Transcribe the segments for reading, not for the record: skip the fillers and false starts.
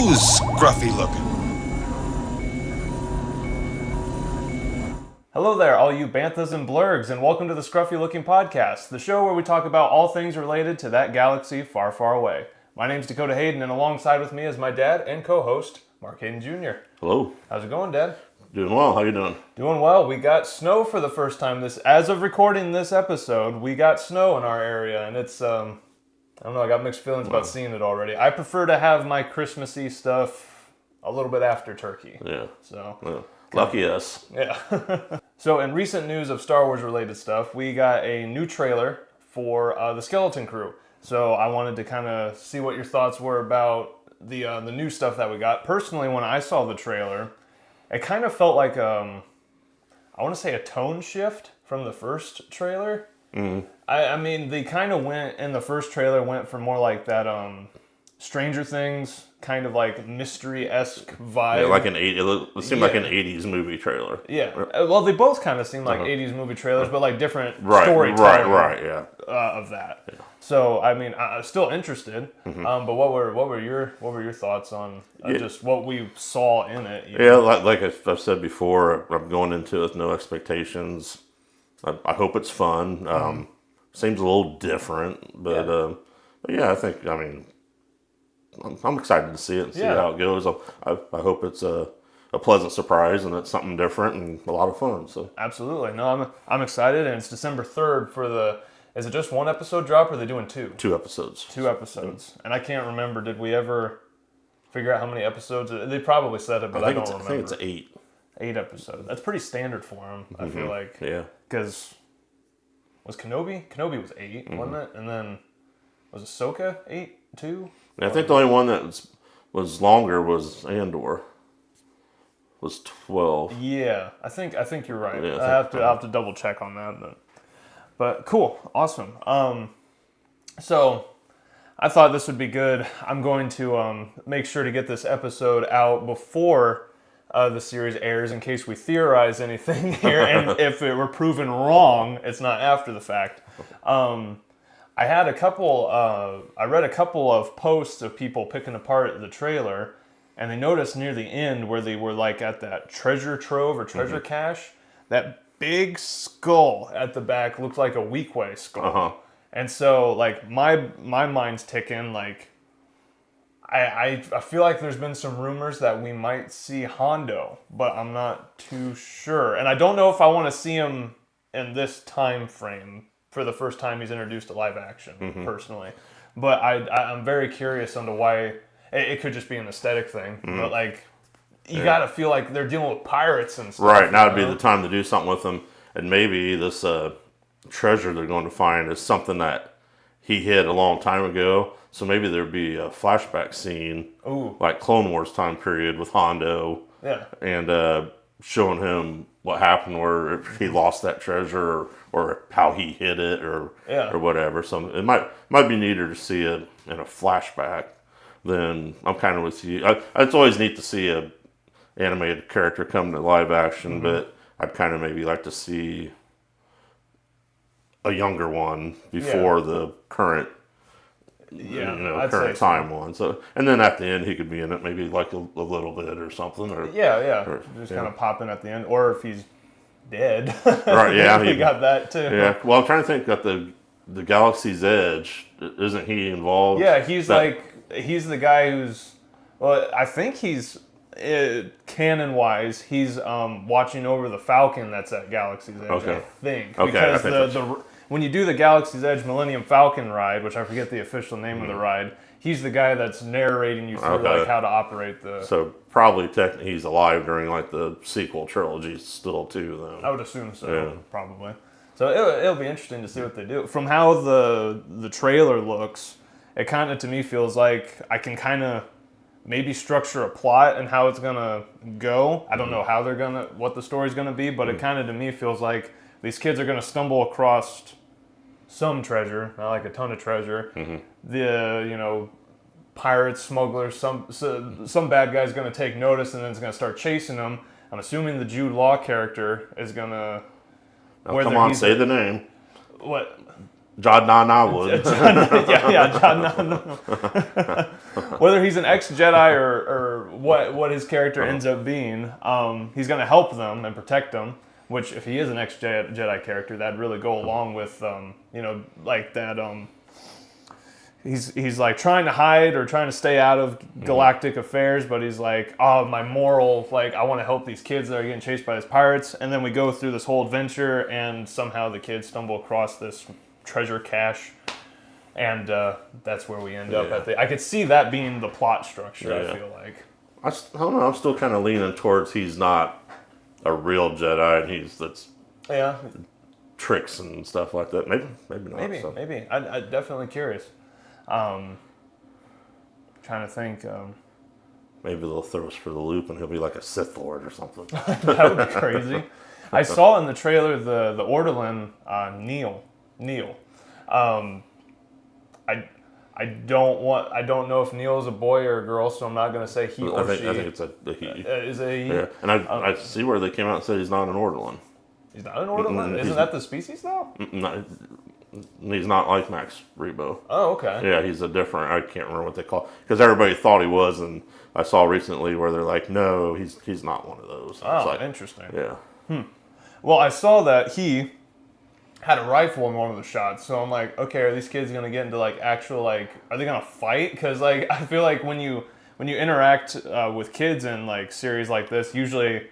Who's Scruffy-Looking? Hello there, all you banthas and blurgs, and welcome to the Scruffy-Looking podcast, the show where we talk about all things related to that galaxy far, far away. My name's Dakota Hayden, and alongside with me is my dad and co-host, Mark Hayden Jr. Hello. How's it going, Dad? Doing well. How you doing? Doing well. We got snow for the first time as of recording this episode, we got snow in our area, and it's, I don't know, I got mixed feelings about seeing it already. I prefer to have my Christmassy stuff a little bit after turkey. Yeah. So. Yeah. Lucky us. Yeah. So in recent news of Star Wars related stuff, we got a new trailer for the Skeleton Crew. So I wanted to kind of see what your thoughts were about the new stuff that we got. Personally, when I saw the trailer, it kind of felt like I want to say a tone shift from the first trailer. Mm-hmm. I mean, they kind of went in the first trailer went for more like that Stranger Things kind of like mystery-esque vibe. Yeah, like it seemed like an 80s movie trailer. Yeah. Well, they both kind of seem like 80s movie trailers, but like different storytelling yeah. Of that. Yeah. So, I mean, I'm still interested. Mm-hmm. But what were your thoughts on just what we saw in it? Yeah, like I've said before, I'm going into it with no expectations. I hope it's fun. Seems a little different, but yeah, I mean, I'm excited to see it and see how it goes. I hope it's a pleasant surprise and it's something different and a lot of fun. So absolutely, no, I'm excited, and it's December 3rd for the. Is it just one episode drop, or are they doing two? 2 episodes. 2 episodes, and I can't remember. Did we ever figure out how many episodes? They probably said it, but I don't remember. I think it's 8. 8 episodes. That's pretty standard for them. I feel like. Yeah. Because was Kenobi? Kenobi was 8, wasn't it? And then was Ahsoka 8 too? I think the only one that was longer was Andor. Was 12. Yeah, I think you're right. Yeah, I'll have to double check on that, but cool, awesome. So I thought this would be good. I'm going to make sure to get this episode out before the series airs in case we theorize anything here, and if it were proven wrong, it's not after the fact. I had I read a couple of posts of people picking apart the trailer, and they noticed near the end where they were like at that treasure trove or treasure cache, that big skull at the back looked like a Weequay skull. Uh-huh. And so like my mind's ticking, like I feel like there's been some rumors that we might see Hondo, but I'm not too sure. And I don't know if I want to see him in this time frame for the first time he's introduced to live action, personally. But I'm very curious onto why. It could just be an aesthetic thing, but like, you gotta feel like they're dealing with pirates and stuff. Right, now would be the time to do something with them, and maybe this treasure they're going to find is something that he hid a long time ago, so maybe there'd be a flashback scene, like Clone Wars time period with Hondo, and showing him what happened where if he lost that treasure or how he hid it or whatever. So it might be neater to see it in a flashback than I'm kind of with you. It's always neat to see a animated character come to live action, but I'd kind of maybe like to see a younger one before the current current time one. So, and then at the end he could be in it maybe like a little bit or something. Or just kind of pop in at the end, or if he's dead. Right? Yeah, we got that too. Yeah. Well, I'm trying to think that the Galaxy's Edge, isn't he involved? Yeah, he's the guy who's. Well, I think he's canon-wise, he's watching over the Falcon that's at Galaxy's Edge. Okay. I think because when you do the Galaxy's Edge Millennium Falcon ride, which I forget the official name of the ride, he's the guy that's narrating you through like how to operate the. So probably technically he's alive during like the sequel trilogy still too, though. I would assume so. Probably. So it'll be interesting to see what they do. From how the trailer looks, it kind of to me feels like I can kind of maybe structure a plot and how it's gonna go. I don't know how what the story's gonna be, but it kind of to me feels like these kids are gonna stumble across some treasure, not like a ton of treasure. The pirates, smugglers, some bad guy's gonna take notice and then it's gonna start chasing them. I'm assuming the Jude Law character is gonna. Come on, say the name. What? Jadna would. John. Whether he's an ex-Jedi or what his character ends up being, he's going to help them and protect them. Which, if he is an ex-Jedi character, that'd really go along with, like that. He's like trying to hide or trying to stay out of galactic affairs, but he's like, oh, my moral, like, I want to help these kids that are getting chased by these pirates. And then we go through this whole adventure, and somehow the kids stumble across this treasure cache, and that's where we end up I could see that being the plot structure. I feel like I don't know. I'm still kind of leaning towards he's not a real Jedi, and that's tricks and stuff like that. Maybe not. Maybe. I'm definitely curious. Trying to think. Maybe they'll throw us for the loop, and he'll be like a Sith Lord or something. That would be crazy. I saw in the trailer the Ortolan Neil. I don't know if Neil is a boy or a girl, so I'm not going to say he or she. I think it's a he. Is it a he? Yeah, and I see where they came out and said he's not an Ortolan. He's not an Ortolan? Isn't that the species though? He's not like Max Rebo. Oh, okay. Yeah, he's a different. I can't remember what they call, because everybody thought he was, and I saw recently where they're like, no, he's not one of those. Oh, like, interesting. Yeah. Well, I saw that he had a rifle in one of the shots, so I'm like, okay, are these kids gonna get into like actual like, are they gonna fight? Because like I feel like when you interact with kids in like series like this, usually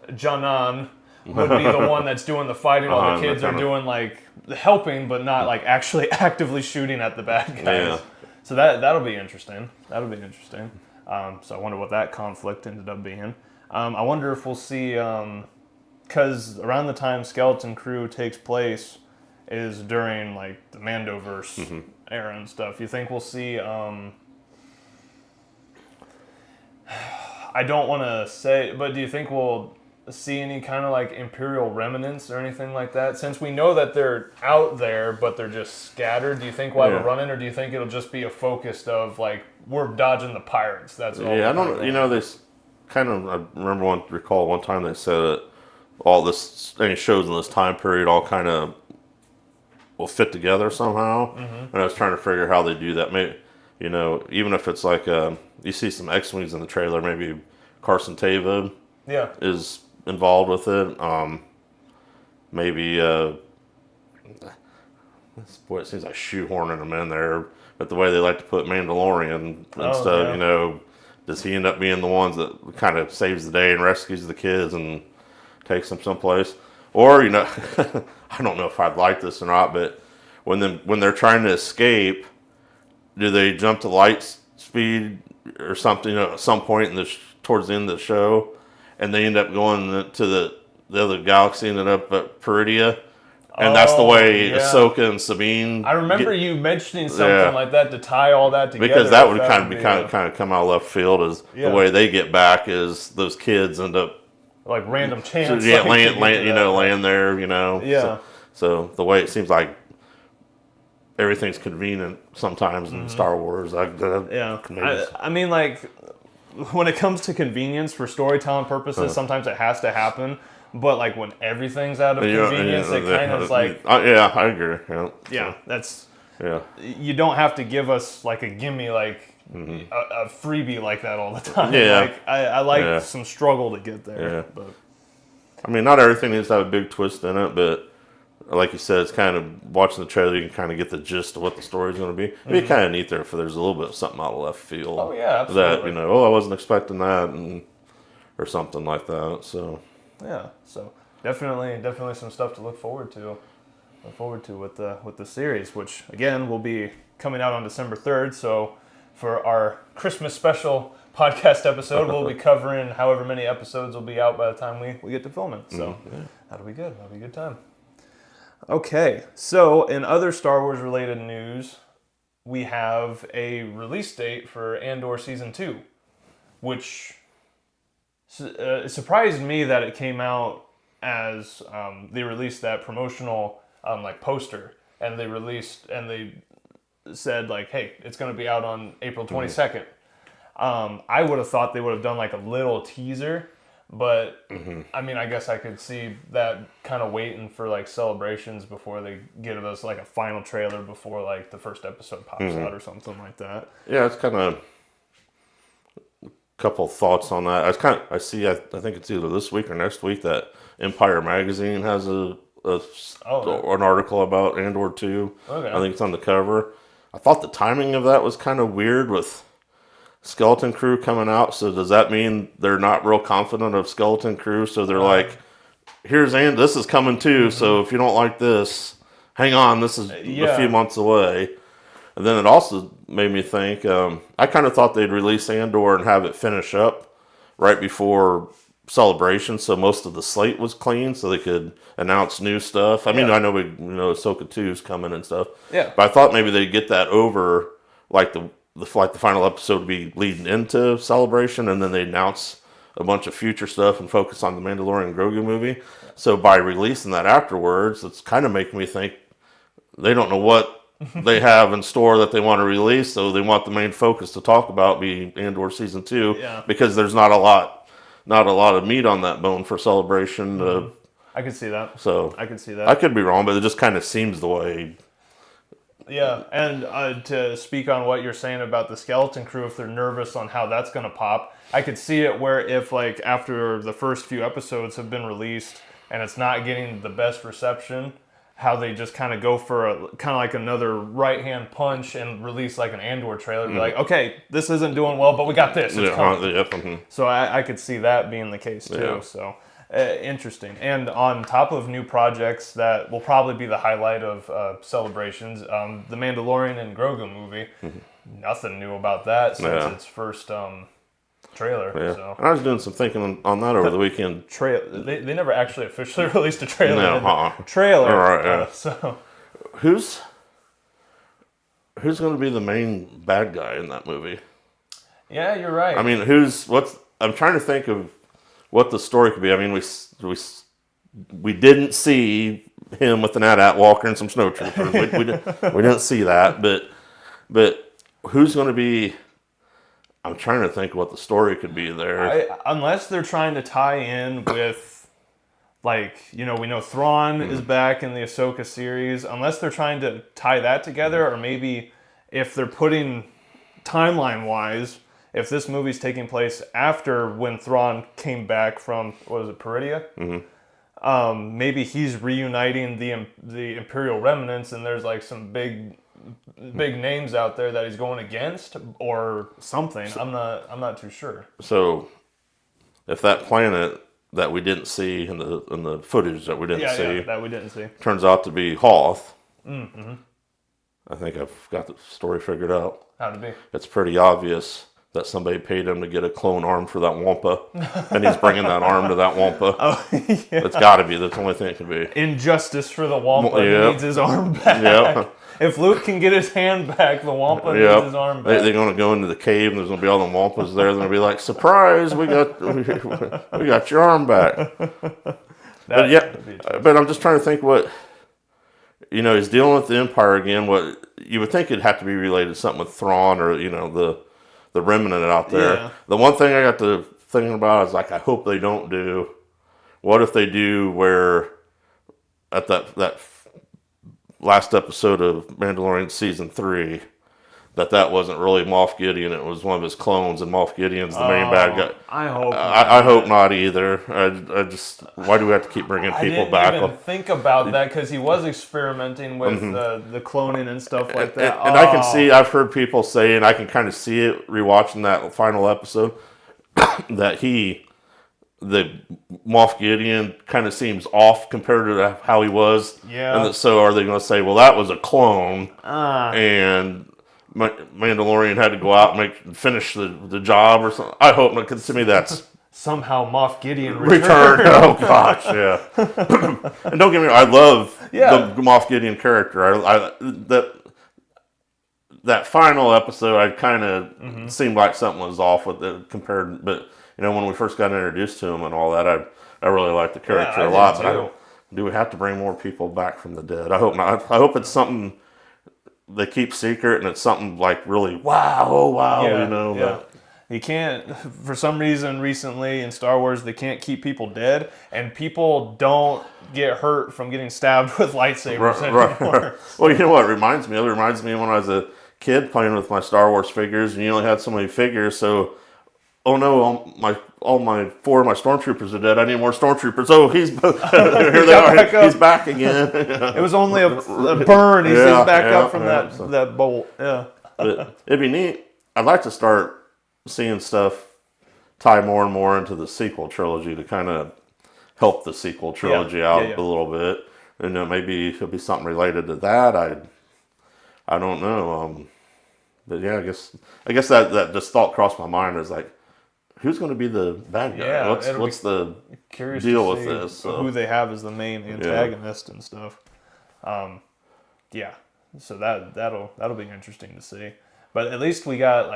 Janan would be the one that's doing the fighting, while the kids are doing like the helping, but not like actually actively shooting at the bad guys. Yeah. So that'll be interesting. So I wonder what that conflict ended up being. I wonder if we'll see, because around the time Skeleton Crew takes place is during like the Mandoverse era and stuff. You think we'll see? I don't want to say, but do you think we'll see any kind of like Imperial remnants or anything like that? Since we know that they're out there, but they're just scattered, do you think we'll have a run-in, or do you think it'll just be a focus of like, we're dodging the pirates? That's all. Yeah, I don't. This kind of. I recall one time they said that all this, any shows in this time period, all kind of will fit together somehow. And I was trying to figure how they do that. Maybe even if it's like you see some X-wings in the trailer, maybe Carson Teva is involved with it. Maybe boy, it seems like shoehorning them in there, but the way they like to put Mandalorian and stuff, does he end up being the ones that kind of saves the day and rescues the kids and takes them someplace? Or I don't know if I'd like this or not, but when they're trying to escape, do they jump to light speed or something at some point towards the end of the show, and they end up going to the other galaxy and end up at Peridia? And that's the way Ahsoka and Sabine. I remember you mentioning something like that to tie all that together. Because that would kind of come out of left field, as the way they get back is those kids end up like random chance. Land there. Yeah. So the way it seems like everything's convenient sometimes in Star Wars. I mean, like, when it comes to convenience for storytelling purposes, sometimes it has to happen. But like when everything's out of convenience, it kind of is like. I agree. You don't have to give us like a gimme, like a freebie like that all the time. Yeah. Like I like some struggle to get there. Yeah. But I mean, not everything needs to have a big twist in it, but like you said, it's kind of watching the trailer, you can kind of get the gist of what the story's going to be. It'd be kind of neat there if there's a little bit of something out of left field. Oh yeah, absolutely. That I wasn't expecting that, or something like that. So. Yeah, so definitely some stuff to look forward to. With the series, which again will be coming out on December 3rd. So for our Christmas special podcast episode, we'll be covering however many episodes will be out by the time we get to film it. So that'll be good. That'll be a good time. Okay, so in other Star Wars related news, we have a release date for Andor Season 2, which it surprised me that it came out as they released that promotional poster, and they said like, hey, it's going to be out on April 22nd. I would have thought they would have done like a little teaser, But I mean, I guess I could see that kind of waiting for like celebrations before they give us like a final trailer before like the first episode pops out or something like that. Yeah, it's kind of a couple thoughts on that. I think it's either this week or next week that Empire Magazine has an article about Andor 2. Okay. I think it's on the cover. I thought the timing of that was kind of weird with Skeleton Crew coming out. So does that mean they're not real confident of Skeleton Crew? So they're like, this is coming too. So if you don't like this, hang on, this is a few months away. And then it also made me think, I kind of thought they'd release Andor and have it finish up right before Celebration, so most of the slate was clean, so they could announce new stuff. I mean, I know Ahsoka 2 is coming and stuff. Yeah. But I thought maybe they'd get that over, like the final episode would be leading into Celebration, and then they announce a bunch of future stuff and focus on the Mandalorian Grogu movie. So by releasing that afterwards, it's kind of making me think they don't know what they have in store that they want to release, so they want the main focus to talk about be Andor Season 2, because there's not a lot of meat on that bone for Celebration. I could see that. So I could see that. I could be wrong, but it just kind of seems the way. Yeah, and to speak on what you're saying about the Skeleton Crew, if they're nervous on how that's going to pop, I could see it where if like after the first few episodes have been released and it's not getting the best reception, how they just kind of go for kind of like another right-hand punch and release like an Andor trailer. Be like, okay, this isn't doing well, but we got this. It's coming. So I could see that being the case too. Yeah. So interesting. And on top of new projects that will probably be the highlight of celebrations, the Mandalorian and Grogu movie. Nothing new about that since its first trailer. Yeah. So. I was doing some thinking on that over the weekend. They never actually officially released a trailer. No, trailer. Right, yeah. So who's going to be the main bad guy in that movie? Yeah, you're right. I mean, I'm trying to think of what the story could be. I mean, we didn't see him with an AT-AT walker and some snow troopers. we didn't see that, but who's going to be? I'm trying to think what the story could be there. Unless they're trying to tie in with, like, we know Thrawn is back in the Ahsoka series. Unless they're trying to tie that together, or maybe if they're putting timeline-wise, if this movie's taking place after when Thrawn came back from, what was it, Peridia? Maybe he's reuniting the Imperial remnants, and there's like some big names out there that he's going against or something. I'm not too sure. So if that planet that we didn't see in the footage that we didn't see turns out to be Hoth, I think I've got the story figured out. How'd it be? It's pretty obvious that somebody paid him to get a clone arm for that Wampa, and he's bringing that arm to that Wampa. Oh, yeah. It's got to be. That's the only thing it can be. Injustice for the Wampa. He needs his arm back. Yep. If Luke can get his hand back, the Wampa needs his arm back. They're going to go into the cave, and there's going to be all the Wampas there. They're going to be like, surprise, we got your arm back. But I'm just trying to think what, he's dealing with the Empire again. What you would think it'd have to be related to something with Thrawn or, the remnant out there. Yeah. The one thing I got to thinking about is like, I hope they don't do. What if they do where at that last episode of Mandalorian season 3, that wasn't really Moff Gideon, it was one of his clones, and Moff Gideon's the main bad guy. I hope not either. I just, why do we have to keep bringing people back? I didn't even think about that because he was experimenting with the cloning and stuff like that. And I can see, I've heard people say, and I can kind of see it rewatching that final episode, that the Moff Gideon kind of seems off compared to how he was. Yeah. And so are they going to say, well, that was a clone, and Mandalorian had to go out and finish the job or something? I hope not, because to me that's somehow Moff Gideon returned. Oh gosh, yeah. And don't get me wrong, I love the Moff Gideon character. That final episode, I kind of seemed like something was off with it compared. But when we first got introduced to him and all that, I really liked the character a lot. But do we have to bring more people back from the dead? I hope not. I hope it's something they keep secret, and it's something like really wow. You can't, for some reason recently in Star Wars, they can't keep people dead, and people don't get hurt from getting stabbed with lightsabers anymore. Right. Well, you know what it reminds me of? It reminds me of when I was a kid playing with my Star Wars figures, and you only had so many figures, so, oh no, all my 4 of my stormtroopers are dead. I need more stormtroopers. Oh, here they are. He's back again. It was only a burn. He's back up from that bolt. Yeah. But it'd be neat. I'd like to start seeing stuff tie more and more into the sequel trilogy to kind of help the sequel trilogy out a little bit. And maybe it'll be something related to that. I don't know. But yeah, I guess that just thought crossed my mind is like, who's going to be the bad guy? Yeah, what's the curious deal to with see this? So. who they have as the main antagonist and stuff. Yeah. So that'll be interesting to see. But at least we got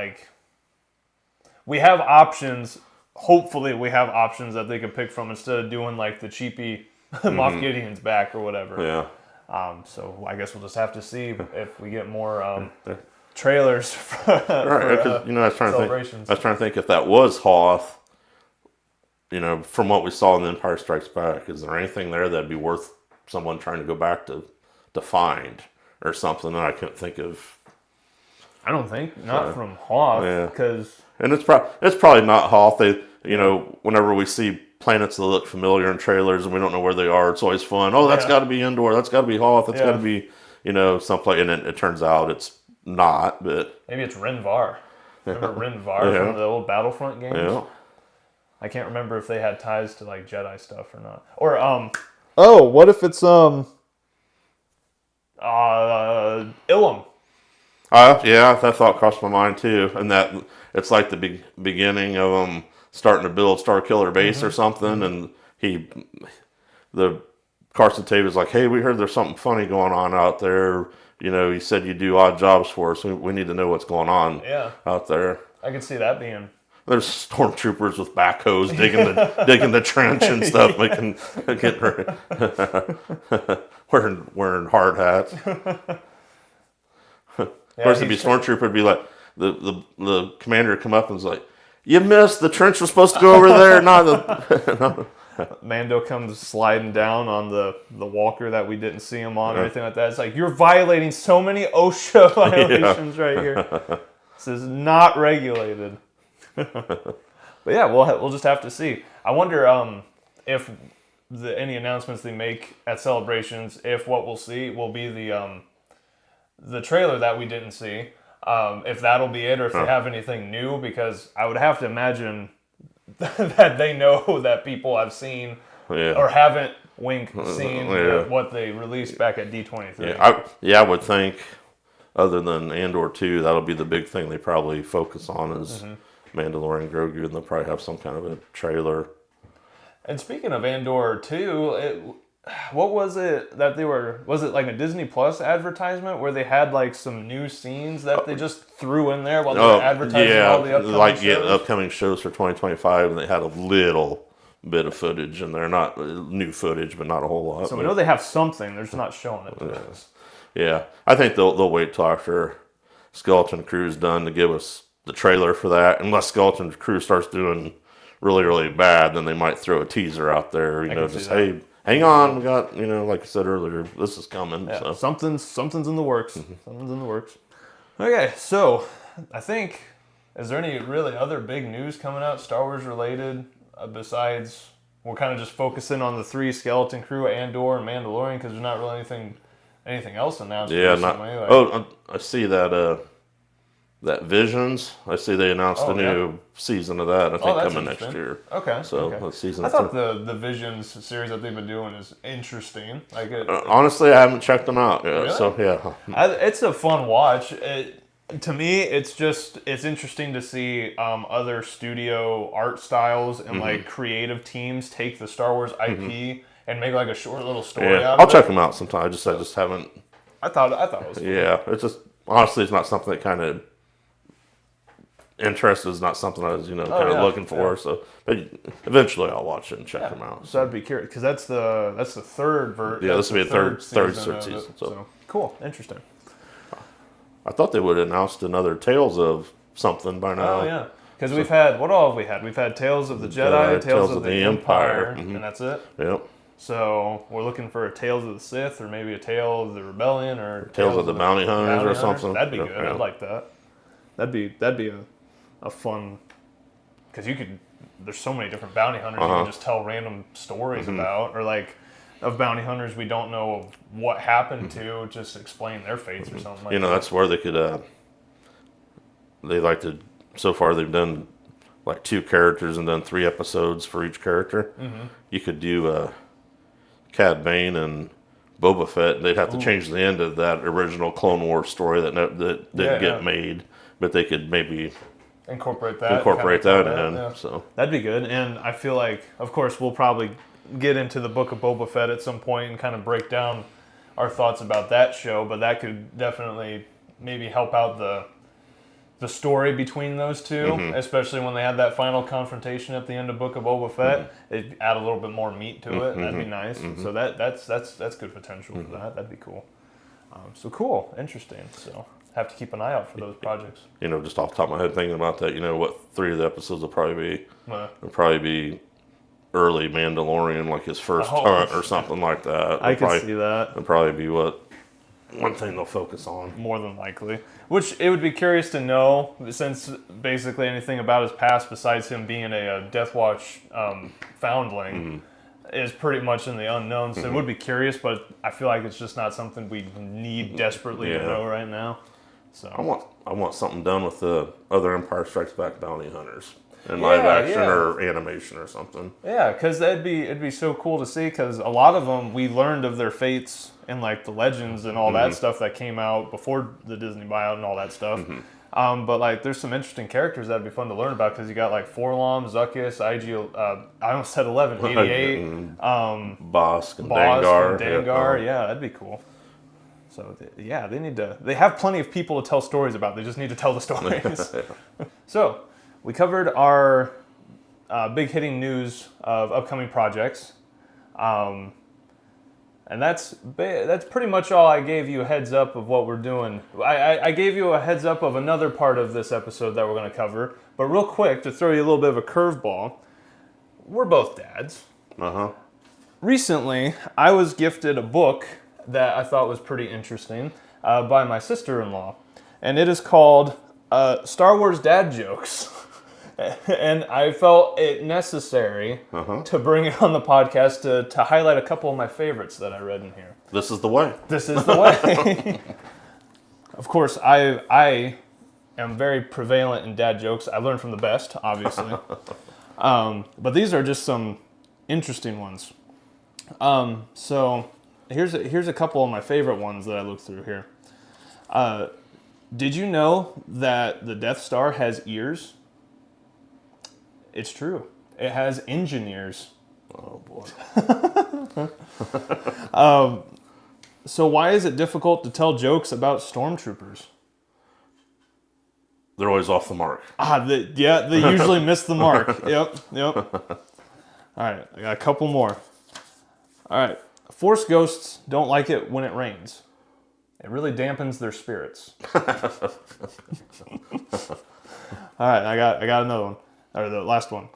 we have options. Hopefully we have options that they can pick from instead of doing like the cheapy Moff Gideon's back or whatever. Yeah. So I guess we'll just have to see if we get more trailers for because I was trying to think if that was Hoth, from what we saw in The Empire Strikes Back, is there anything there that'd be worth someone trying to go back to find or something that I couldn't think of? I don't think not from Hoth because and it's probably not Hoth. They whenever we see planets that look familiar in trailers and we don't know where they are, it's always fun. Oh, that's got to be Endor. That's got to be Hoth. That's got to be someplace. And it turns out it's not. But maybe it's Renvar. Remember Renvar from the old Battlefront games? Yeah. I can't remember if they had ties to like Jedi stuff or not. Or oh, what if it's Ilum? Yeah, that thought crossed my mind too, and that it's like the beginning of them starting to build Star Killer Base or something, and the Carson Tate was like, "Hey, we heard there's something funny going on out there. He said you do odd jobs for us. We need to know what's going on out there." I could see that being. There's stormtroopers with backhoes digging the trench and stuff, wearing hard hats. Of course, it'd be stormtrooper. It'd be like the commander would come up and was like, "You missed. The trench was supposed to go over there, not the." Mando comes sliding down on the walker that we didn't see him on or anything like that. It's like, you're violating so many OSHA violations right here. This is not regulated. But yeah, we'll just have to see. I wonder if any announcements they make at celebrations, if what we'll see will be the trailer that we didn't see, if that'll be it, or if they have anything new, because I would have to imagine that they know that people have seen or haven't seen what they released back at D23. I would think, other than Andor 2, that'll be the big thing they probably focus on is Mandalorian Grogu, and they'll probably have some kind of a trailer. And speaking of Andor 2, what was it that was it like a Disney Plus advertisement where they had like some new scenes that they just threw in there while they were advertising all the upcoming shows? Upcoming shows for 2025, and they had a little bit of footage in there, not new footage, but not a whole lot. So we know they have something, they're just not showing it to us. Yeah, I think they'll wait till after Skeleton Crew's done to give us the trailer for that. Unless Skeleton Crew starts doing really, really bad, then they might throw a teaser out there, hey, hang on, we got, like I said earlier, this is coming. Yeah, so. Something's in the works. Something's in the works. Okay, so I think, is there any really other big news coming out Star Wars related besides we're kind of just focusing on the 3 Skeleton Crew, Andor, and Mandalorian, because there's not really anything else announced? Yeah, I see that Visions. I see they announced a new season of that. I think coming next year. Okay. So season. I thought the Visions series that they've been doing is interesting. Honestly, I haven't checked them out yet. Really? So yeah, it's a fun watch. To me, it's interesting to see other studio art styles and like creative teams take the Star Wars IP and make like a short little story out of it. I'll check them out sometime. I just haven't. I thought it was fun. Yeah, it's just honestly, it's not something that kind of. Interest is not something I was, looking for. Yeah. So, but eventually I'll watch it and check them out. So I'd be curious because that's the third version. Yeah, this will be a third season. So cool, interesting. I thought they would have announced another Tales of something by now. Oh yeah, Because we've had, what all have we had? We've had Tales of the Jedi, Tales of the Empire, Mm-hmm. and that's it. Yep. So we're looking for a Tales of the Sith, or maybe a Tale of the Rebellion, or Tales of the Bounty Hunters or something. That'd be good. I'd like that. That'd be a fun, because there's so many different bounty hunters you can just tell random stories about, or like of bounty hunters we don't know what happened to, just explain their fates or something like that. That's where they could, so far they've done like 2 characters and done 3 episodes for each character. You could do Cad Bane and Boba Fett, and they'd have to change the end of that original Clone Wars story that didn't get made, but they could maybe incorporate that in. Yeah. So that'd be good. And I feel like, of course, we'll probably get into the Book of Boba Fett at some point and kind of break down our thoughts about that show, but that could definitely maybe help out the story between those two, especially when they had that final confrontation at the end of Book of Boba Fett. It'd add a little bit more meat to it. That'd be nice. So that's good potential for that. That'd be cool. So cool, interesting. So have to keep an eye out for those projects. Just off the top of my head, thinking about that, what 3 of the episodes will probably be? It'll probably be early Mandalorian, like his first hunt or something like that. I can see that. It'll probably be one thing they'll focus on. More than likely. Which it would be curious to know, since basically anything about his past besides him being a Death Watch foundling is pretty much in the unknown. So it would be curious, but I feel like it's just not something we need desperately to know right now. So I want something done with the other Empire Strikes Back bounty hunters in live action or animation or something. Yeah, because it'd be so cool to see, because a lot of them we learned of their fates in like the legends and all that stuff that came out before the Disney buyout and all that stuff. But like there's some interesting characters that'd be fun to learn about, because you got like Forlom, Zuckuss, I almost said 11, 88, Bosk and Bosk Dengar. and Dengar. Yeah, that'd be cool. So they have plenty of people to tell stories about. They just need to tell the stories. So we covered our big hitting news of upcoming projects. And that's pretty much all. I gave you a heads up of what we're doing. I gave you a heads up of another part of this episode that we're going to cover. But real quick, to throw you a little bit of a curveball, we're both dads. Recently, I was gifted a book that I thought was pretty interesting by my sister-in-law. And it is called Star Wars Dad Jokes. And I felt it necessary to bring it on the podcast to highlight a couple of my favorites that I read in here. This is the way. This is the way. Of course, I am very prevalent in dad jokes. I learned from the best, obviously. But these are just some interesting ones. So here's a couple of my favorite ones that I looked through here. Did you know that the Death Star has ears? It's true. It has engineers. Oh, boy. So why is it difficult to tell jokes about stormtroopers? They're always off the mark. They usually miss the mark. Yep. All right, I got a couple more. All right. Force ghosts don't like it when it rains. It really dampens their spirits. All right, I got another one. Or the last one.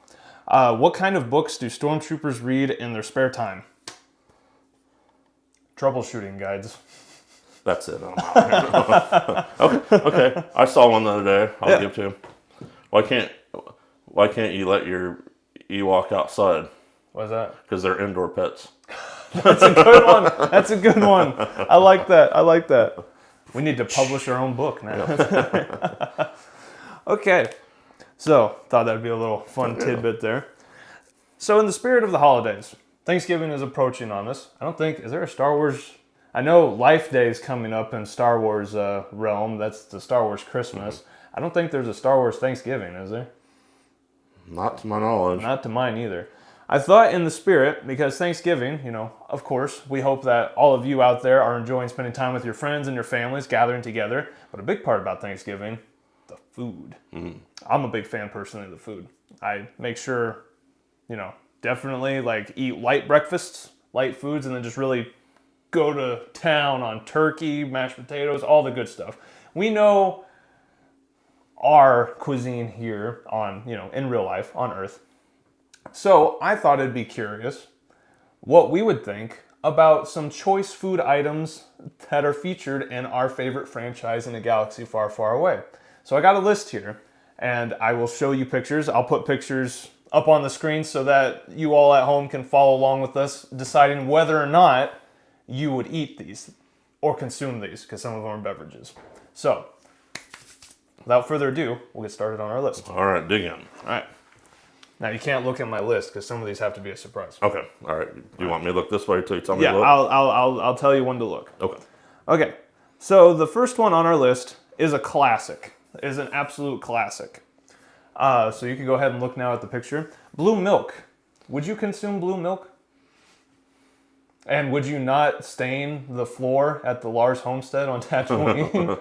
What kind of books do stormtroopers read in their spare time? Troubleshooting guides. That's it. Okay. I saw one the other day. I'll give to him. Why can't you let your Ewok outside? What's that? Because they're indoor pets. That's a good one. I like that. We need to publish our own book now. Yeah. Okay. So, thought that'd be a little fun tidbit there. So, in the spirit of the holidays, Thanksgiving is approaching on us. Is there a Star Wars? I know Life Day is coming up in Star Wars realm. That's the Star Wars Christmas. I don't think there's a Star Wars Thanksgiving, is there? Not to my knowledge. Not to mine either. I thought in the spirit, because Thanksgiving, of course, we hope that all of you out there are enjoying spending time with your friends and your families, gathering together. But a big part about Thanksgiving, the food. I'm a big fan personally of the food. I make sure, definitely eat light breakfasts, light foods, and then just really go to town on turkey, mashed potatoes, all the good stuff. We know our cuisine here on, in real life on Earth. So I thought it'd be curious what we would think about some choice food items that are featured in our favorite franchise in a galaxy far, far away. So I got a list here, and I will show you pictures. I'll put pictures up on the screen so that you all at home can follow along with us, deciding whether or not you would eat these or consume these, because some of them are beverages. So, without further ado, we'll get started on our list. All right, dig in. All right. Now, you can't look at my list because some of these have to be a surprise. Okay. All right. Do you want me to look this way until you tell me to look? Yeah, I'll tell you when to look. Okay. Okay. So the first one on our list is a classic. Is an absolute classic. So you can go ahead and look now at the picture. Blue milk. Would you consume blue milk? And would you not stain the floor at the Lars homestead on Tatooine?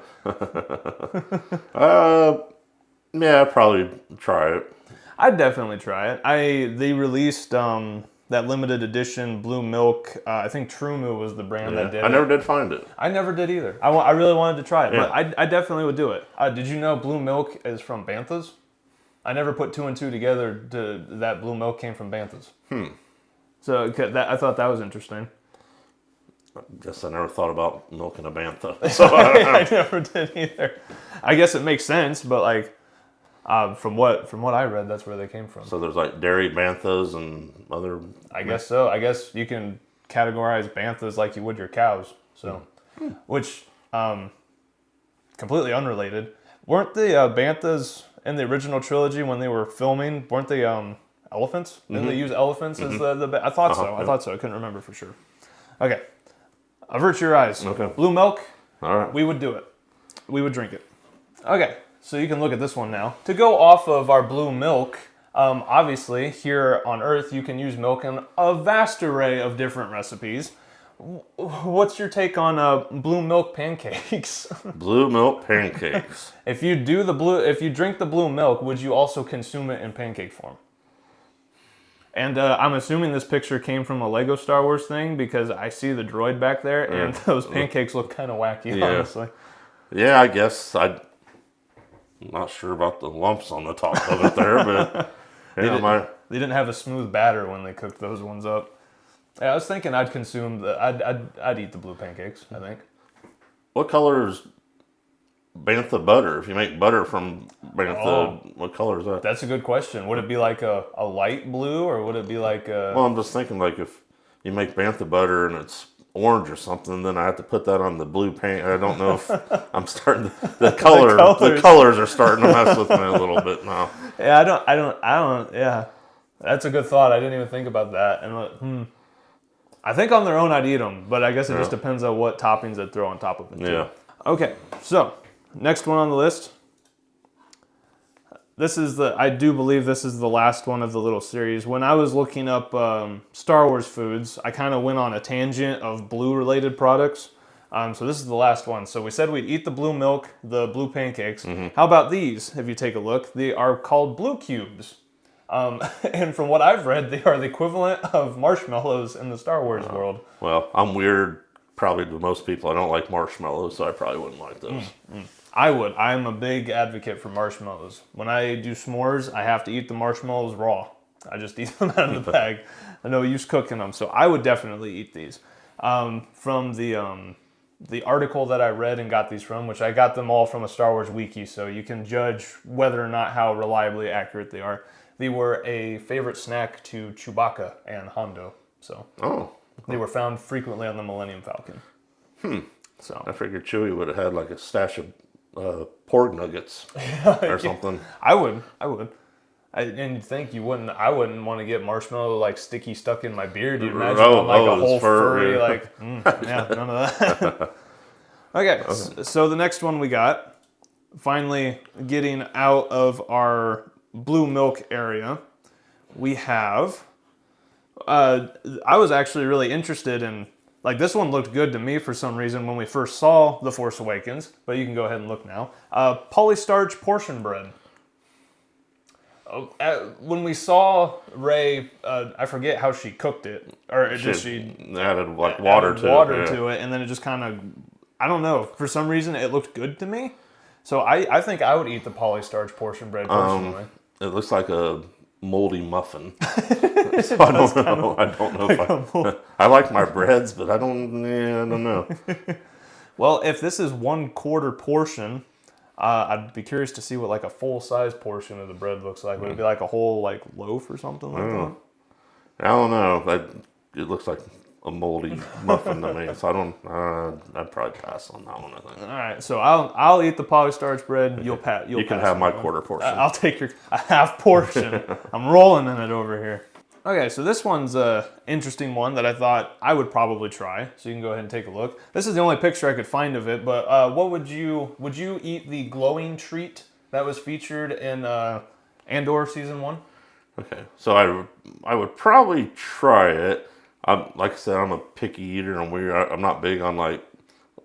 Yeah, I'd probably try it. I'd definitely try it. They released that limited edition blue milk. I think Trumu was the brand that did it. I never did find it. I never did either. I really wanted to try it, Yeah. but I definitely would do it. Did you know blue milk is from Banthas? I never put two and two together that blue milk came from Banthas. So I thought that was interesting. I guess I never thought about milking a bantha. So I never did either. I guess it makes sense, but like from what I read, that's where they came from. So there's like dairy banthas and other. I guess so. I guess you can categorize banthas like you would your cows. So, which completely unrelated. Weren't the banthas in the original trilogy when they were filming? Weren't they elephants? Didn't they use elephants as the? I thought so. Yeah. I thought so. I couldn't remember for sure. Okay, avert your eyes. Okay. Blue milk. All right. We would do it. We would drink it. Okay, so you can look at this one now. To go off of our blue milk, obviously here on Earth you can use milk in a vast array of different recipes. What's your take on blue milk pancakes? Blue milk pancakes. If you drink the blue milk, would you also consume it in pancake form? And I'm assuming this picture came from a Lego Star Wars thing because I see the droid back there, and those pancakes look kind of wacky, honestly. Yeah, I guess I'm not sure about the lumps on the top of it there, but they didn't have a smooth batter when they cooked those ones up. Yeah, I was thinking I'd consume I'd eat the blue pancakes, I think. What color is bantha butter? If you make butter from bantha, what color is that? That's a good question. Would it be like a light blue, or would it be like a... Well, I'm just thinking like if you make bantha butter and it's orange or something, then I have to put that on the blue paint. I don't know if I'm starting the colors are starting to mess with me a little bit now. Yeah, I don't. Yeah, that's a good thought. I didn't even think about that. And I think on their own I'd eat them, but I guess it just depends on what toppings I'd throw on top of it. Too. Yeah. Okay, so next one on the list. I do believe this is the last one of the little series. When I was looking up Star Wars foods, I kind of went on a tangent of blue-related products. So this is the last one. So we said we'd eat the blue milk, the blue pancakes. How about these? If you take a look, they are called blue cubes. And from what I've read, they are the equivalent of marshmallows in the Star Wars world. Well, I'm weird probably to most people. I don't like marshmallows, so I probably wouldn't like those. I would. I'm a big advocate for marshmallows. When I do s'mores, I have to eat the marshmallows raw. I just eat them out of the bag. I no use cooking them, so I would definitely eat these. From the article that I read and got these from, which I got them all from a Star Wars wiki, so you can judge whether or not how reliably accurate they are. They were a favorite snack to Chewbacca and Hondo, so they were found frequently on the Millennium Falcon. So I figured Chewie would have had like a stash of pork nuggets or something. I would. And you'd think you wouldn't. I wouldn't want to get marshmallow like sticky stuck in my beard. You'd imagine on like a whole furry like. Yeah, none of that. Okay, so the next one we got, finally getting out of our blue milk area, we have. I was actually really interested in. Like, this one looked good to me for some reason when we first saw The Force Awakens, but you can go ahead and look now. Polystarch portion bread. When we saw Rey, I forget how she cooked it. Or she added like water to it, and then it just kind of, I don't know, for some reason it looked good to me. So I think I would eat the polystarch portion bread personally. It looks like a moldy muffin. So I don't know. I don't know if I like my breads, but I don't know. Well, if this is 1/4 portion, I'd be curious to see what like a full size portion of the bread looks like. Would it be like a whole like loaf or something like that? I don't know. It looks like a moldy muffin to me, so I don't. I'd probably pass on that one. I think. All right, so I'll eat the polystarch bread. You'll pass. You can have my quarter portion. I'll take your a half portion. I'm rolling in it over here. Okay, so this one's a interesting one that I thought I would probably try. So you can go ahead and take a look. This is the only picture I could find of it. But what would you eat the glowing treat that was featured in Andor season 1? Okay, so I would probably try it. Like I said, I'm a picky eater, and I'm not big on like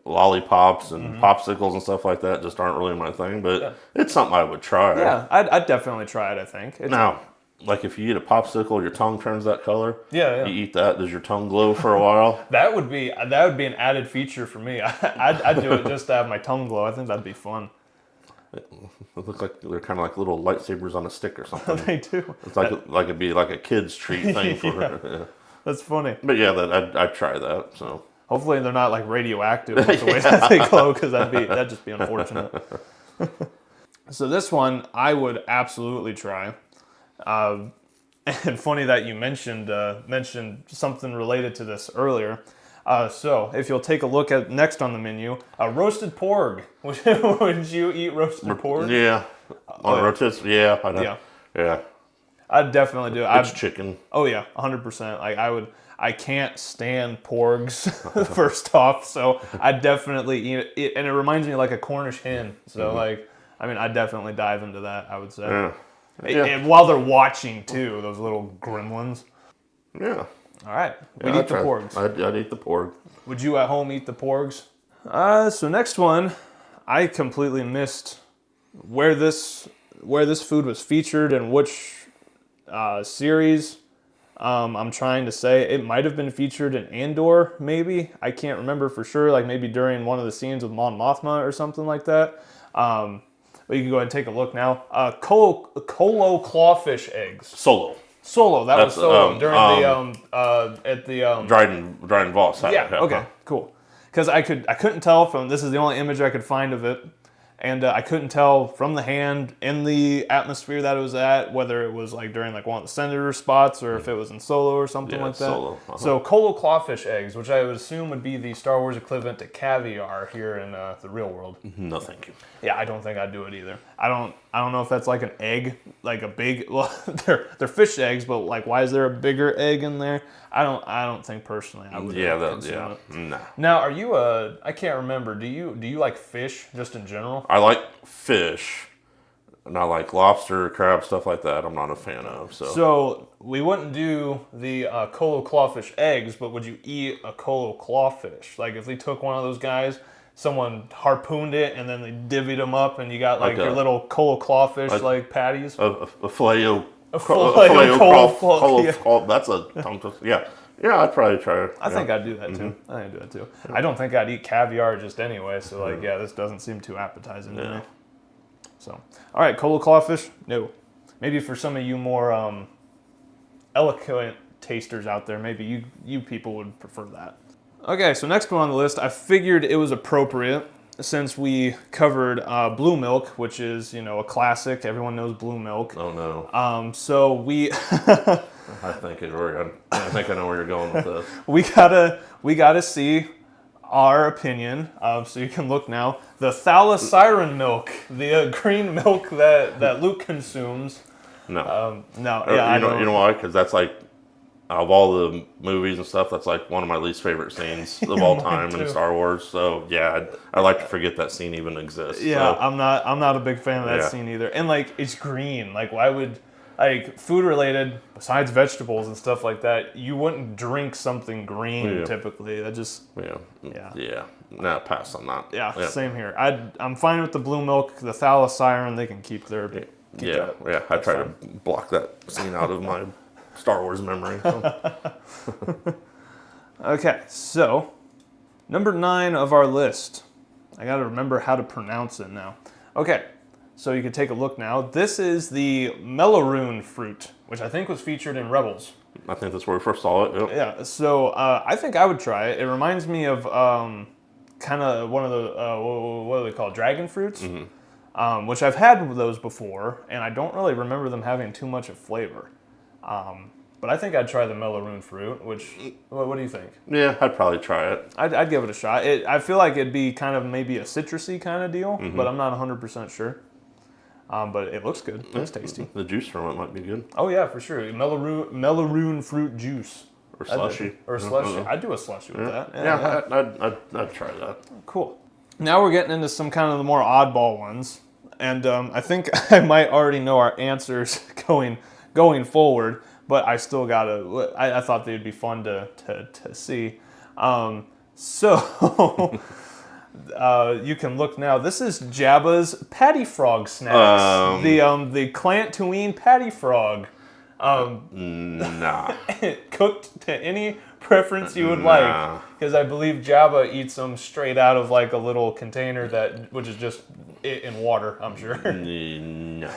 lollipops and popsicles and stuff like that. Just aren't really my thing. But it's something I would try. Yeah, I'd definitely try it. I think. Now, like if you eat a popsicle, your tongue turns that color. Yeah. You eat that, does your tongue glow for a while? That would be an added feature for me. I'd do it just to have my tongue glow. I think that'd be fun. It looks like they're kind of like little lightsabers on a stick or something. They do. It's like it'd be like a kid's treat thing for her. Yeah. That's funny. But yeah, I'd try that. So hopefully they're not like radioactive with the way that they glow, because that'd just be unfortunate. So this one I would absolutely try. And funny that you mentioned something related to this earlier. So if you'll take a look at next on the menu, roasted porg. Would you eat roasted porg? Yeah. On rotisserie? Yeah, I know. Yeah. I'd definitely do it. It's chicken. Oh yeah, 100%. Like I can't stand porgs first off, so I definitely eat it, and it reminds me of like a Cornish hen. So I'd definitely dive into that, I would say. Yeah. And while they're watching too, those little gremlins. Yeah. All right, we'd eat the porgs. I'd eat the porg. Would you at home eat the porgs? So next one, I completely missed where this food was featured and which series. I'm trying to say it might have been featured in Andor, maybe. I can't remember for sure. Like maybe during one of the scenes with Mon Mothma or something like that. But you can go ahead and take a look now. Colo clawfish eggs. Solo. That was Solo during at the Dryden Voss. Yeah. Okay. Cool. Because I couldn't tell from this is the only image I could find of it, and I couldn't tell from the hand in the atmosphere that it was at whether it was like during like one of the senator spots or if it was in Solo or something like that. Solo. So Colo clawfish eggs, which I would assume would be the Star Wars equivalent to caviar here in the real world. No, thank you. Yeah, I don't think I'd do it either. I don't know if that's like an egg, like a big. Well, they're fish eggs, but like, why is there a bigger egg in there? I don't think personally I would. Yeah, nah. Now, are you I can't remember. Do you like fish just in general? I like fish, and I like lobster, crab, stuff like that. I'm not a fan of. So we wouldn't do the Colo clawfish eggs, but would you eat a Colo clawfish? Like if they took one of those guys. Someone harpooned it and then they divvied them up, and you got like your little Colo clawfish like patties. A filet That's a tongue twister. Yeah, I'd probably try it. I think I'd do that too. I think I'd do that too. Yeah. I don't think I'd eat caviar just anyway. So like, this doesn't seem too appetizing to me. So, all right, Colo clawfish. No, maybe for some of you more eloquent tasters out there, maybe you people would prefer that. Okay, so next one on the list, I figured it was appropriate since we covered blue milk, which is, a classic. Everyone knows blue milk. Oh, no. So we... I think I know where you're going with this. We gotta see our opinion. So you can look now. The thalasiren milk, the green milk that Luke consumes. No. No. Yeah, you know why? Because that's like... Of all the movies and stuff, that's like one of my least favorite scenes of all time in Star Wars. So yeah, I like to forget that scene even exists. Yeah, so. I'm not a big fan of that scene either. And like, it's green. Like, why would food related besides vegetables and stuff like that? You wouldn't drink something green typically. That just yeah. Nah, pass on that. Yeah, same here. I'm fine with the blue milk, the thalasiren. They can keep their I try to block that scene out of my Star Wars memory. So. Okay, so number 9 of our list. I got to remember how to pronounce it now. Okay, so you can take a look now. This is the Melloroon fruit, which I think was featured in Rebels. I think that's where we first saw it. Yep. Yeah, so I think I would try it. It reminds me of kind of one of the, what are they called, dragon fruits? Which I've had those before, and I don't really remember them having too much of flavor. But I think I'd try the Melloroon fruit, which, what do you think? Yeah, I'd probably try it. I'd give it a shot. I feel like it'd be kind of maybe a citrusy kind of deal, but I'm not 100% sure. But it looks good. It's tasty. The juice from it might be good. Oh yeah, for sure. Melloroon fruit juice. Or slushy. Or slushy. I'd do a slushy with that. Yeah. I'd try that. Cool. Now we're getting into some kind of the more oddball ones. And I think I might already know our answers going forward, but I still gotta, I thought they'd be fun to see. So you can look now. This is Jabba's Patty Frog snacks. The Clantooine Patty Frog. Nah. Cooked to any preference you would like, because I believe Jabba eats them straight out of like a little container which is just in water, I'm sure. No.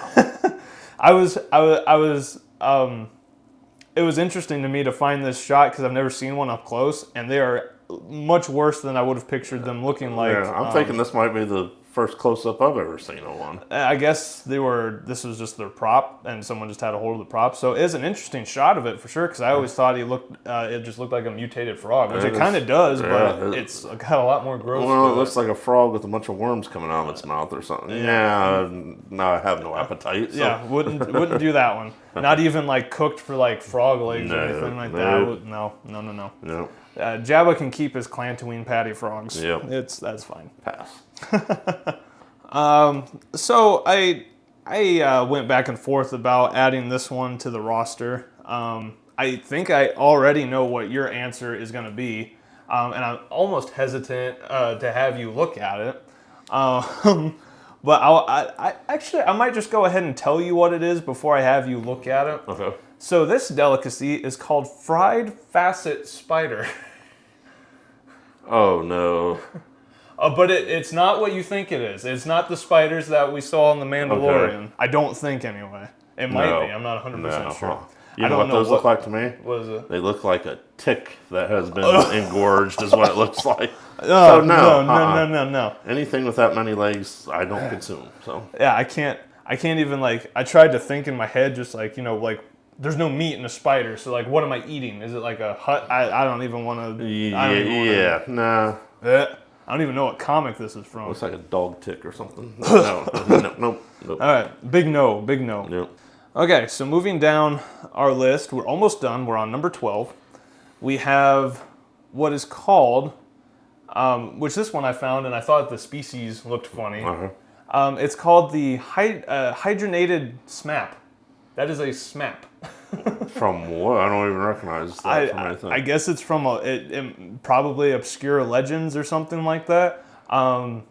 It was interesting to me to find this shot because I've never seen one up close, and they are much worse than I would have pictured them looking like. Yeah, I'm thinking this might be the first close-up I've ever seen of one. I guess this was just their prop, and someone just had a hold of the prop. So it is an interesting shot of it for sure, because I always thought it just looked like a mutated frog, which it kind of does, but it's got a lot more growth. Well, it looks like a frog with a bunch of worms coming out of its mouth or something. Yeah, no, I have no appetite. So. Yeah, wouldn't do that one. Not even like cooked for like frog legs or anything like that. No. Jabba can keep his Clantooine patty frogs. Yep. That's fine. Pass. So I went back and forth about adding this one to the roster. I think I already know what your answer is going to be, and I'm almost hesitant to have you look at it. But I might just go ahead and tell you what it is before I have you look at it. Okay. So this delicacy is called fried facet spider. Oh no. But it's not what you think it is. It's not the spiders that we saw in The Mandalorian. Okay. I don't think, anyway. It might be. I'm not 100% sure. You know what those look like to me? What is it? They look like a tick that has been engorged is what it looks like. So no. Anything with that many legs, I don't consume. So yeah, I can't even like, I tried to think in my head just like, like there's no meat in a spider. So like, what am I eating? Is it like a hut? I don't even want to. Nah. I don't even know what comic this is from. Looks like a dog tick or something. Nope. All right, big no. Yep. Okay, so moving down our list, we're almost done. We're on number 12. We have what is called, which this one I found, and I thought the species looked funny. Uh-huh. It's called the hydrogenated smap. That is a smap. From what? I don't even recognize that from anything. I guess it's from probably obscure legends or something like that. Hydrogenated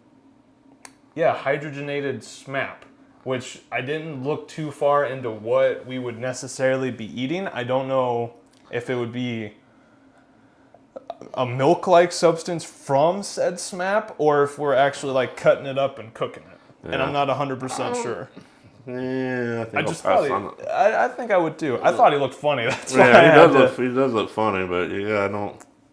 smap, which I didn't look too far into what we would necessarily be eating. I don't know if it would be a milk-like substance from said smap, or if we're actually like cutting it up and cooking it. Yeah. And I'm not 100% sure. Yeah, I think I would too. I thought he looked funny. That's why he does look funny, but yeah,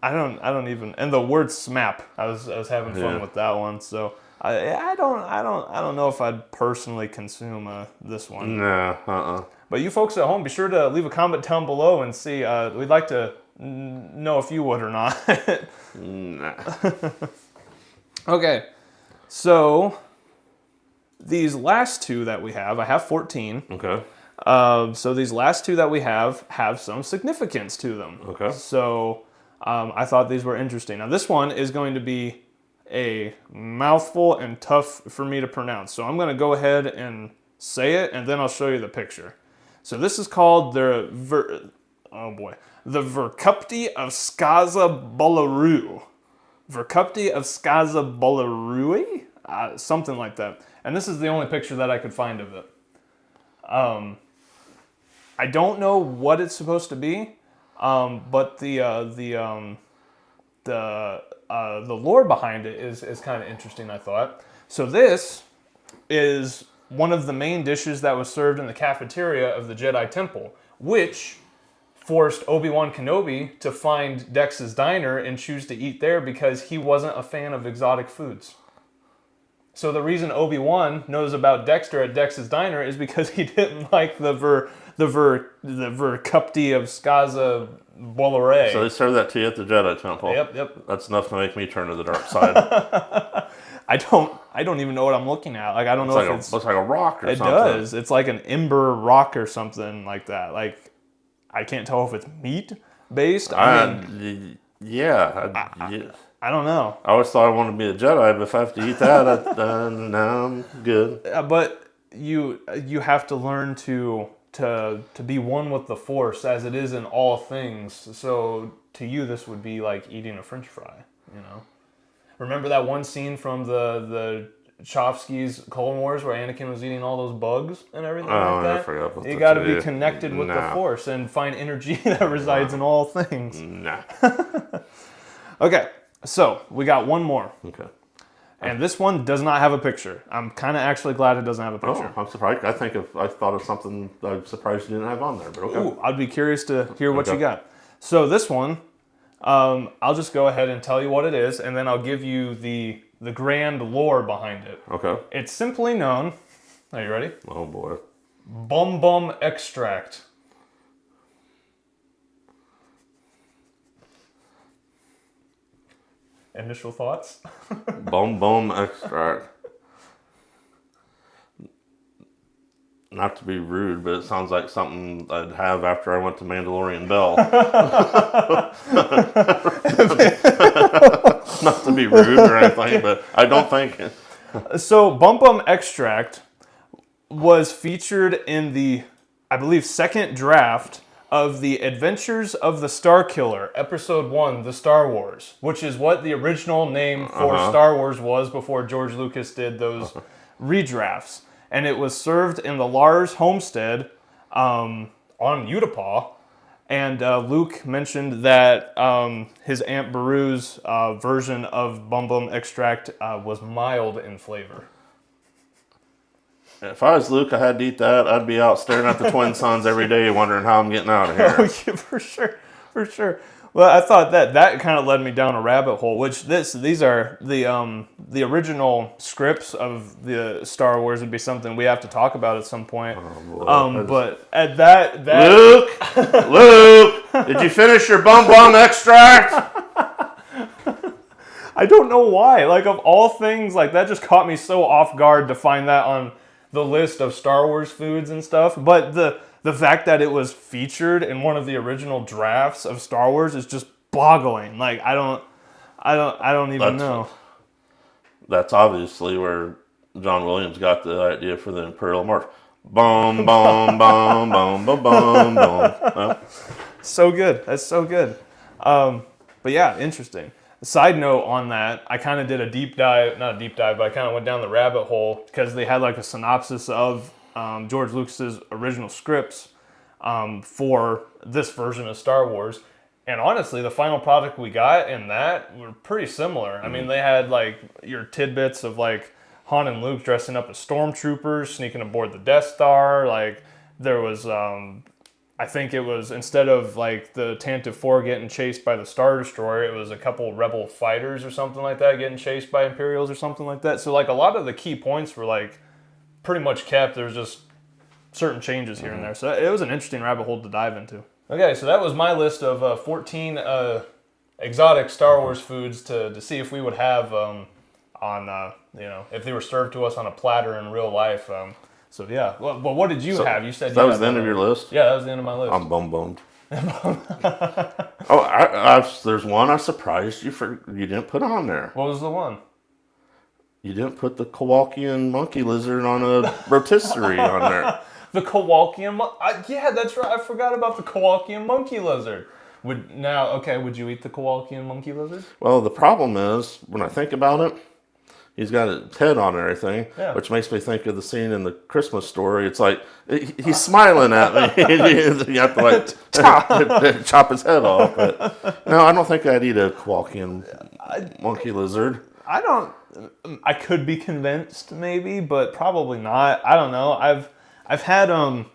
I don't even. And the word smap, I was having fun with that one. So I don't know if I'd personally consume this one. Nah. But you folks at home, be sure to leave a comment down below and see. We'd like to know if you would or not. Nah. Okay, so these last two that we have, I have 14. Okay. So these last two that we have some significance to them. Okay. So I thought these were interesting. Now this one is going to be a mouthful and tough for me to pronounce. So I'm going to go ahead and say it, and then I'll show you the picture. So this is called the Verkupti of Skaza Bullaroo. Verkupti of Skaza Bullaroo? Something like that. And this is the only picture that I could find of it. I don't know what it's supposed to be, but the lore behind it is kind of interesting, I thought. So this is one of the main dishes that was served in the cafeteria of the Jedi Temple, which forced Obi-Wan Kenobi to find Dex's Diner and choose to eat there because he wasn't a fan of exotic foods. So the reason Obi-Wan knows about Dexter at Dex's Diner is because he didn't like the Vercupti of Skaza Bollore. So they serve that to you at the Jedi Temple. Yep. That's enough to make me turn to the dark side. I don't even know what I'm looking at. Like I don't know if it's looks like a rock or something. It does. It's like an ember rock or something like that. Like I can't tell if it's meat based. I don't know. I always thought I wanted to be a Jedi, but if I have to eat that, then I'm good. But you have to learn to be one with the Force, as it is in all things. So to you, this would be like eating a French fry. You know. Remember that one scene from the Chofsky's Clone Wars where Anakin was eating all those bugs and everything like that? I forgot about you got to be connected with the Force and find energy that resides in all things. Nah. Okay. So, we got one more. Okay. And this one does not have a picture. I'm kind of actually glad it doesn't have a picture. Oh, I'm surprised. I thought of something I'm surprised you didn't have on there, but okay. Ooh, I'd be curious to hear what you got. So, this one, I'll just go ahead and tell you what it is, and then I'll give you the grand lore behind it. Okay. It's simply known, are you ready? Oh, boy. Bum Bum Extract. Initial thoughts? Bum extract. Not to be rude, but it sounds like something I'd have after I went to Mandalorian Bell. Not to be rude or anything, but I don't think... So, Bum Bum Extract was featured in the, I believe, second draft of the Adventures of the Star Killer, Episode 1, The Star Wars, which is what the original name for Star Wars was before George Lucas did those redrafts. And it was served in the Lars homestead on Utapau. And Luke mentioned that his Aunt Beru's version of Bum Bum Extract was mild in flavor. If I was Luke, I had to eat that. I'd be out staring at the twin suns every day, wondering how I'm getting out of here. Oh, yeah, for sure. Well, I thought that kind of led me down a rabbit hole. Which these are the original scripts of the Star Wars would be something we have to talk about at some point. Oh, boy. But at that Luke, did you finish your Bum Bum Extract? I don't know why. Like of all things, like that just caught me so off guard to find that on the list of Star Wars foods and stuff, but the fact that it was featured in one of the original drafts of Star Wars is just boggling. Like I don't even know. That's obviously where John Williams got the idea for the Imperial March. Bum bum bum bum bum bum bum. So good. That's so good. But yeah, interesting. Side note on that, I kind of did not a deep dive, but I kind of went down the rabbit hole because they had like a synopsis of George Lucas's original scripts for this version of Star Wars. And honestly, the final product we got in that were pretty similar. I mean, they had like your tidbits of like Han and Luke dressing up as stormtroopers, sneaking aboard the Death Star. Like there was... I think it was, instead of like the Tantive 4 getting chased by the Star Destroyer, it was a couple Rebel fighters or something like that getting chased by Imperials or something like that. So like a lot of the key points were like pretty much kept. There was just certain changes here and there. So it was an interesting rabbit hole to dive into. Okay, so that was my list of 14 exotic Star Wars foods to see if we would have if they were served to us on a platter in real life. So yeah, well, what did you have? You said that was the end of your list? Yeah, that was the end of my list. I'm bummed. Oh, there's one I surprised you didn't put on there. What was the one? You didn't put the Kowalkian monkey lizard on a rotisserie on there. The Kowalkian yeah, that's right. I forgot about the Kowalkian monkey lizard. Would you eat the Kowalkian monkey lizard? Well, the problem is, when I think about it, he's got his head on and everything, which makes me think of the scene in the Christmas Story. It's like, he's smiling at me. You have to like chop his head off. But no, I don't think I'd eat a Kowalkian monkey lizard. I could be convinced maybe, but probably not. I don't know. I've had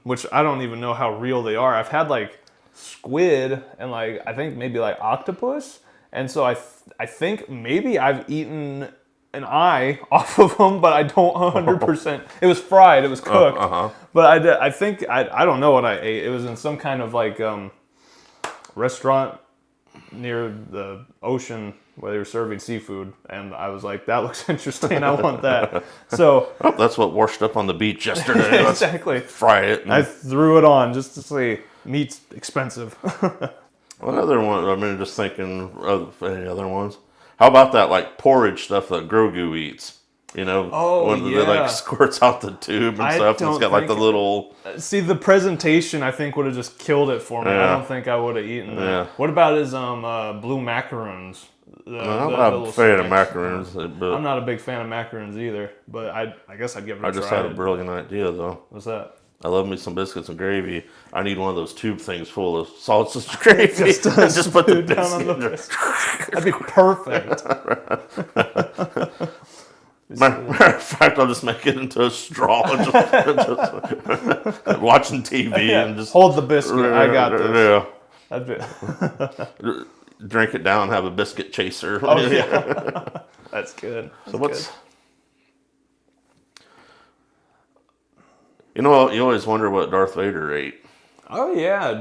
which I don't even know how real they are. I've had like squid and like I think maybe like octopus, and so I think maybe I've eaten an eye off of them, but I don't 100%. It was fried, it was cooked, but I think I don't know what I ate. It was in some kind of like restaurant near the ocean where they were serving seafood, and I was like, that looks interesting, I want that. So that's what washed up on the beach yesterday. Exactly. Fry it. I threw it on just to see. Meat's expensive. What other one? I mean, just thinking of any other ones. How about that like porridge stuff that Grogu eats? You know, when it like squirts out the tube and stuff. And it's got like the little. See, the presentation I think would have just killed it for me. I don't think I would have eaten that. Yeah. What about his blue macarons? I'm not a fan of macarons. But I'm not a big fan of macarons either. But I guess I'd give it a try. I just had a brilliant idea though. What's that? I love me some biscuits and gravy. I need one of those tube things full of sausage gravy. just put the biscuit on the biscuits. That'd be perfect. Matter of fact, I'll just make it into a straw and just watching TV and just hold the biscuit. I got this. Yeah. Drink it down, have a biscuit chaser. Oh yeah, that's good. So what's? You know, you always wonder what Darth Vader ate. Oh yeah,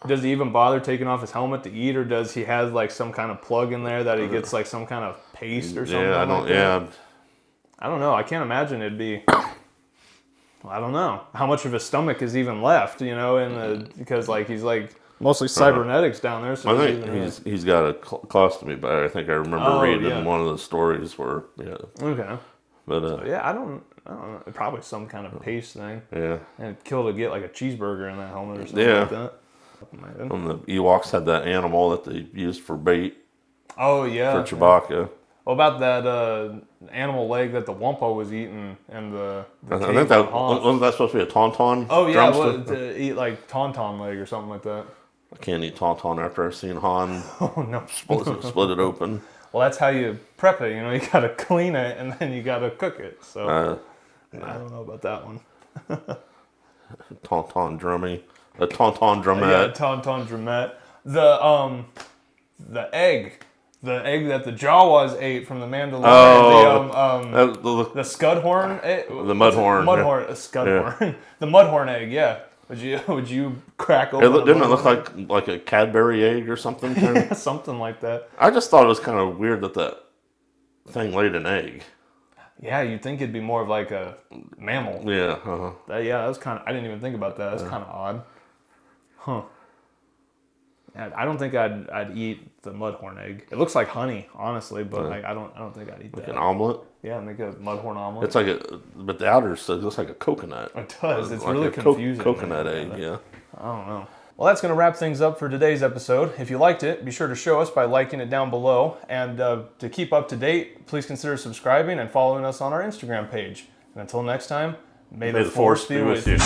does he even bother taking off his helmet to eat, or does he have like some kind of plug in there that he gets like some kind of paste or something? Yeah, I don't know. I can't imagine it'd be. I don't know how much of his stomach is even left. You know, because like he's like mostly cybernetics down there. So I think he's got a colostomy bag. I think I remember reading one of the stories where Okay. But I don't know. Probably some kind of paste thing. Yeah. And it'd kill to get like a cheeseburger in that helmet or something like that. And the Ewoks had that animal that they used for bait. Oh yeah. For Chewbacca. What about that animal leg that the Wampa was eating and the I think that wasn't that supposed to be a tauntaun? Oh yeah, to eat like tauntaun leg or something like that. I can't eat tauntaun after I've seen Han. Oh no. split it open. Well, that's how you prep it. You know, you gotta clean it and then you gotta cook it. So I don't know about that one. Tauntaun drummy. A tauntaun drumette. Yeah, tauntaun drumette. The egg that the Jawas ate from the Mandalorian. Oh, the scudhorn. The mudhorn. Mudhorn. Scudhorn. Yeah. The mudhorn egg. Yeah. Would you crack open? Didn't it look like a Cadbury egg or something? Yeah, something like that. I just thought it was kind of weird that thing laid an egg. Yeah, you'd think it'd be more of like a mammal. Yeah. That was kind of. I didn't even think about that. That's kind of odd. Huh. I don't think I'd eat the mudhorn egg. It looks like honey, honestly, but I don't think I'd eat that. Like an omelet? Yeah, make a mudhorn omelet. It's like but the outer looks like a coconut. It does. It's like really confusing. Coconut egg, yeah. I don't know. Well, that's going to wrap things up for today's episode. If you liked it, be sure to show us by liking it down below. And to keep up to date, please consider subscribing and following us on our Instagram page. And until next time, may the Force be with you.